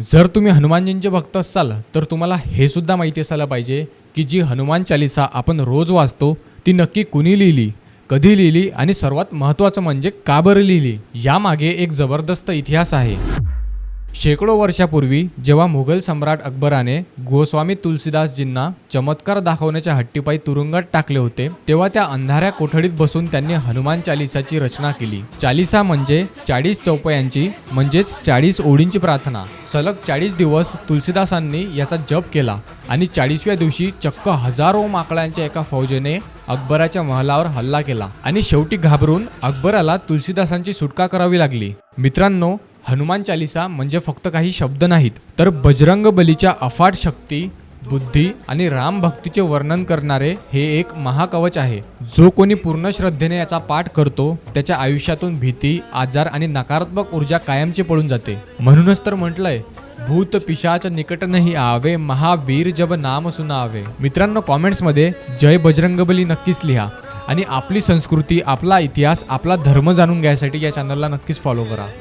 जर तुम्ही हनुमानजींचे भक्त असाल तर तुम्हाला हे सुद्धा माहिती असायला पाहिजे की जी हनुमान चालीसा आपण रोज वाचतो ती नक्की कुणी लिहिली, कधी लिहिली आणि सर्वात महत्त्वाचं म्हणजे का बरं लिहिली, यामागे एक जबरदस्त इतिहास आहे। शेकडो वर्षापूर्वी जेव्हा मुघल सम्राट अकबराने गोस्वामी तुलसीदासजींना चमत्कार दाखवण्याच्या हट्टीपायी तुरुंगात टाकले होते, तेव्हा त्या अंधाऱ्या कोठडीत बसून त्यांनी हनुमान चालीसाची रचना केली। चालीसा म्हणजे 40 चौपयांची म्हणजेच 40 ओळींची प्रार्थना। सलग 40 दिवस तुलसीदासांनी याचा जप केला आणि 40व्या दिवशी चक्क हजारो माकडांच्या एका फौजेने अकबराच्या महलावर हल्ला केला आणि शेवटी घाबरून अकबराला तुलसीदासांची सुटका करावी लागली। मित्रांनो, हनुमान चालीसा म्हणजे फक्त काही शब्द नाहीत, तर बजरंग बलीच्या अफाट शक्ती, बुद्धी आणि राम भक्तीचे वर्णन करणारे हे एक महाकवच आहे। जो कोणी पूर्ण श्रद्धेने याचा पाठ करतो त्याच्या आयुष्यातून भीती, आजार आणि नकारात्मक ऊर्जा कायमची पळून जाते। म्हणूनच तर म्हटलंय, भूत पिशाच निकट नहीं आवे, महावीर जब नाम सुनावे। मित्रांनो, कॉमेंट्समध्ये जय बजरंगबली नक्कीच लिहा आणि आपली संस्कृती, आपला इतिहास, आपला धर्म जाणून घ्यायसाठी या चॅनलला नक्कीच फॉलो करा।